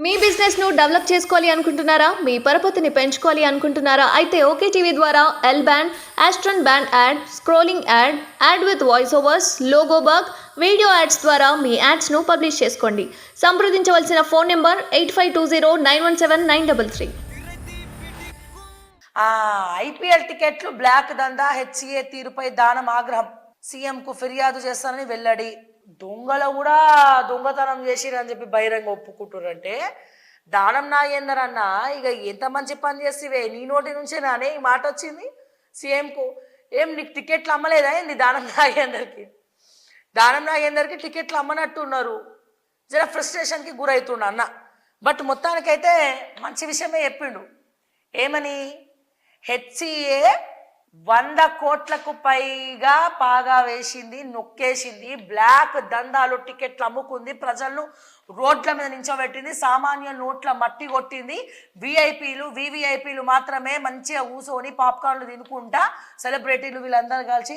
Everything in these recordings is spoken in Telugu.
మీ బిజినెస్ ను డెవలప్ చేసుకోవాలి అనుకుంటున్నారా? మీ పరపతిని పెంచుకోవాలి అనుకుంటున్నారా? అయితే ఓకే టీవీ ద్వారా L band, Aston band ad, scrolling ad, ad with voice overs, logo bug, video ads ద్వారా మీ యాడ్స్ ను పబ్లిష్ చేసుకోండి. సంప్రదించవలసిన ఫోన్ నెంబర్ 8520917933. ఐపీఎల్ టికెట్లు బ్లాక్ దందా, హెచ్సిఏ తీరుపై దానం ఆగ్రహం, సీఎంకు ఫిర్యాదు చేస్తానని వెల్లడి. దొంగలు కూడా దొంగతనం చేసిరని చెప్పి బహిరంగ ఒప్పుకుంటారంటే దానం నాగేందర్ అన్న ఇక ఎంత మంచి పని చేస్తేవే, నీ నోటి నుంచే నానే ఈ మాట వచ్చింది సీఎంకు. ఏం నీకు టికెట్లు అమ్మలేదా ఏంది దానం నాగేందర్కి టికెట్లు అమ్మనట్టున్నారు. జర ఫ్రస్ట్రేషన్కి గురవుతుండ అన్న. బట్ మొత్తానికైతే మంచి విషయమే చెప్పిండు. ఏమని? హెచ్సిఏ 100 కోట్లకు పైగా పాగా వేసింది, నొక్కేసింది, బ్లాక్ దందాలు టికెట్లు అమ్ముకుంది, ప్రజలను రోడ్ల మీద నించోబెట్టింది, సామాన్య నోట్ల మట్టి కొట్టింది. విఐపీలు వివిఐపీలు మాత్రమే మంచిగా కూర్చొని పాప్కార్న్లు తినుకుంటా సెలబ్రిటీలు వీళ్ళందరూ కలిసి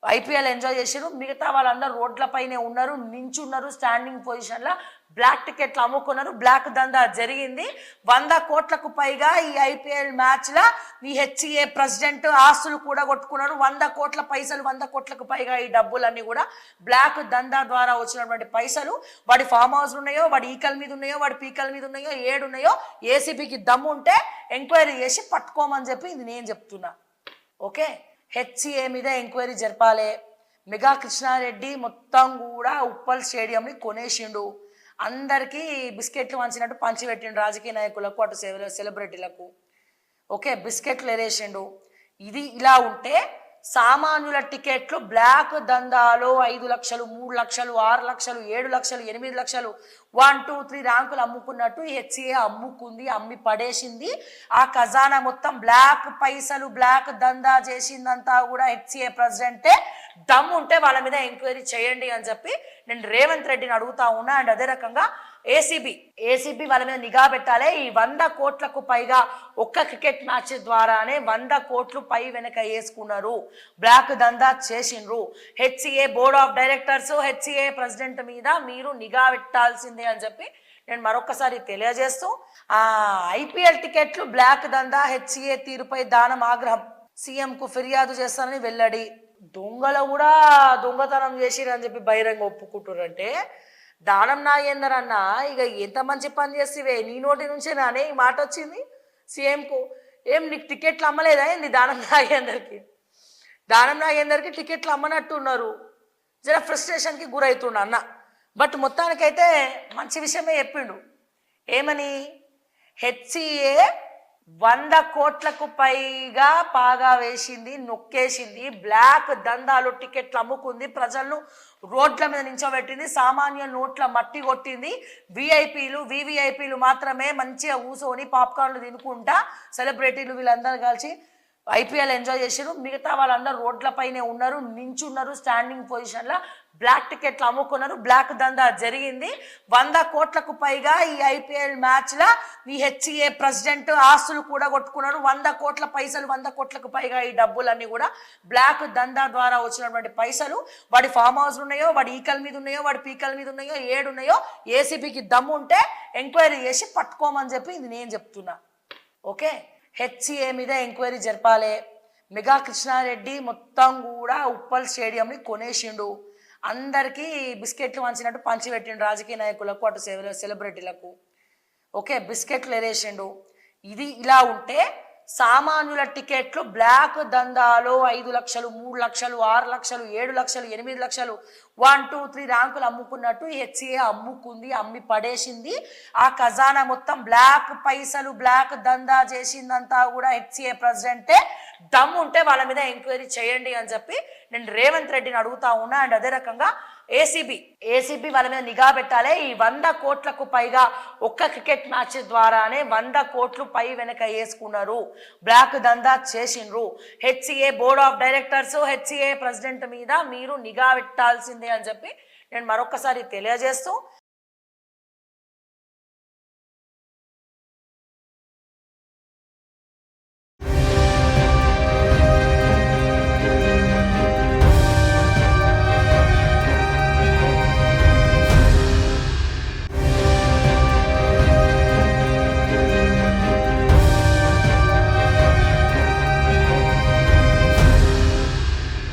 ఐపీఎల్ ఎంజాయ్ చేసారు. మిగతా వాళ్ళందరూ రోడ్లపైనే ఉన్నారు, నించున్నారు, స్టాండింగ్ పొజిషన్లో బ్లాక్ టికెట్లు అమ్ముకున్నారు. బ్లాక్ దందా జరిగింది. 100 కోట్లకు పైగా ఈ ఐపీఎల్ మ్యాచ్లో ఈ హెచ్సిఏ ప్రెసిడెంట్ ఆస్తులు కూడా కొట్టుకున్నారు. 100 కోట్ల పైసలు, 100 కోట్లకు పైగా ఈ డబ్బులన్నీ కూడా బ్లాక్ దందా ద్వారా వచ్చినటువంటి పైసలు. వాడి ఫామ్ హౌస్ ఉన్నాయో, వాడి ఈకల మీద ఉన్నాయో, వాడి పీకల మీద ఉన్నాయో, ఏడున్నాయో, ఏసీబీకి దమ్ము ఉంటే ఎంక్వైరీ చేసి పట్టుకోమని చెప్పి ఇది నేను చెప్తున్నా. ఓకే, హెచ్సిఏ మీద ఎంక్వైరీ జరపాలి. మెగా కృష్ణారెడ్డి మొత్తం కూడా ఉప్పల్ స్టేడియంని కొనేసిండు. అందరికీ బిస్కెట్లు వంచినట్టు పంచిపెట్టిండు రాజకీయ నాయకులకు, అటు సెలబ్రిటీలకు. ఓకే, బిస్కెట్లు ఎరేసిండు. ఇది ఇలా ఉంటే సామాన్యుల టికెట్లు బ్లాక్ దందాలో 5 లక్షలు, 3 లక్షలు, 6 లక్షలు, 7 లక్షలు, 8 లక్షలు, 1, 2, 3 ర్యాంకులు అమ్ముకున్నట్టు హెచ్సిఏ అమ్ముకుంది, అమ్మి పడేసింది. ఆ ఖజానా మొత్తం బ్లాక్ పైసలు, బ్లాక్ దందా చేసిందంతా కూడా హెచ్సిఏ ప్రెసిడెంటే. దమ్ము ఉంటే వాళ్ళ మీద ఎంక్వైరీ చేయండి అని చెప్పి నేను రేవంత్ రెడ్డిని అడుగుతా ఉన్నా. అండ్ అదే రకంగా ఏసీబీ వాళ్ళ మీద నిఘా పెట్టాలి. ఈ 100 కోట్లకు పైగా ఒక్క క్రికెట్ మ్యాచ్ ద్వారానే 100 కోట్లు పై వెనక వేసుకున్నారు, బ్లాక్ దందా చేసిండ్రు. HCA board of directors, HCA president మీద మీరు నిఘా పెట్టాల్సిందే అని చెప్పి నేను మరొకసారి తెలియజేస్తూ, ఐపీఎల్ టికెట్లు బ్లాక్ దందా, హెచ్సిఏ తీరుపై దానం ఆగ్రహం, సీఎంకు ఫిర్యాదు చేస్తానని వెల్లడి. దొంగలు కూడా దొంగతనం చేసిరని చెప్పి బహిరంగ ఒప్పుకుంటారంటే దానం నాగేందర్ అన్న ఇక ఎంత మంచి పని చేస్తేవే, నీ నోటి నుంచే నానే ఈ మాట వచ్చింది సీఎంకు. ఏం నీకు టికెట్లు అమ్మలేదా ఏంది దానం నాగేందర్కి టికెట్లు అమ్మనట్టున్నారు. జర ఫ్రస్ట్రేషన్కి గురవుతుండ అన్న. బట్ మొత్తానికైతే మంచి విషయమే చెప్పిండు. ఏమని? హెచ్సిఏ 100 కోట్లకు పైగా పాగా వేసింది, నొక్కేసింది, బ్లాక్ దందాలు టికెట్లు అమ్ముకుంది, ప్రజలను రోడ్ల మీద నించోబెట్టింది, సామాన్య నోట్ల మట్టి కొట్టింది. విఐపీలు వివిఐపీలు మాత్రమే మంచిగా కూర్చొని పాప్కార్న్లు తినుకుంటా సెలబ్రిటీలు వీళ్ళందరూ కలిసి ఐపీఎల్ ఎంజాయ్ చేసారు. మిగతా వాళ్ళందరూ రోడ్లపైనే ఉన్నారు, నించున్నారు, స్టాండింగ్ పొజిషన్లో బ్లాక్ టికెట్లు అమ్ముకున్నారు. బ్లాక్ దందా జరిగింది. 100 కోట్లకు పైగా ఈ ఐపీఎల్ మ్యాచ్లో ఈ హెచ్సిఏ ప్రెసిడెంట్ ఆస్తులు కూడా కొట్టుకున్నారు. 100 కోట్ల పైసలు, 100 కోట్లకు పైగా ఈ డబ్బులన్నీ కూడా బ్లాక్ దందా ద్వారా వచ్చినటువంటి పైసలు. వాడి ఫామ్ హౌస్ ఉన్నాయో, వాడి ఈకల మీద ఉన్నాయో, వాడి పీకల మీద ఉన్నాయో, ఏడున్నాయో, ఏసీబీకి దమ్ము ఉంటే ఎంక్వైరీ చేసి పట్టుకోమని చెప్పి ఇది నేను చెప్తున్నా. ఓకే, హెచ్సిఏ మీద ఎంక్వైరీ జరపాలి. మెగా కృష్ణారెడ్డి మొత్తం కూడా ఉప్పల్ స్టేడియంని కొనేసిండు. అందరికీ బిస్కెట్లు వంచినట్టు పంచిపెట్టిండు రాజకీయ నాయకులకు, అటు సెలబ్రిటీలకు. ఓకే, బిస్కెట్లు ఎరేసిండు. ఇది ఇలా ఉంటే సామాన్యుల టికెట్లు బ్లాక్ దందాలో 5 లక్షలు, 3 లక్షలు, 6 లక్షలు, 7 లక్షలు, 8 లక్షలు, 1, 2, 3 ర్యాంకులు అమ్ముకున్నట్టు హెచ్సిఏ అమ్ముకుంది, అమ్మి పడేసింది. ఆ ఖజానా మొత్తం బ్లాక్ పైసలు, బ్లాక్ దందా చేసిందంతా కూడా హెచ్సిఏ ప్రెసిడెంటే. దమ్ము ఉంటే వాళ్ళ మీద ఎంక్వైరీ చేయండి అని చెప్పి నేను రేవంత్ రెడ్డిని అడుగుతా ఉన్నా. అండ్ అదే రకంగా ఏసీబీ వాళ్ళ మీద నిఘా పెట్టాలి. ఈ 100 కోట్లకు పైగా ఒక్క క్రికెట్ మ్యాచ్ ద్వారానే 100 కోట్లు పై వెనక వేసుకున్నారు, బ్లాక్ దందా చేసిండ్రు. HCA board of directors, HCA president మీద మీరు నిఘా పెట్టాల్సిందే అని చెప్పి నేను మరొకసారి తెలియజేస్తూ,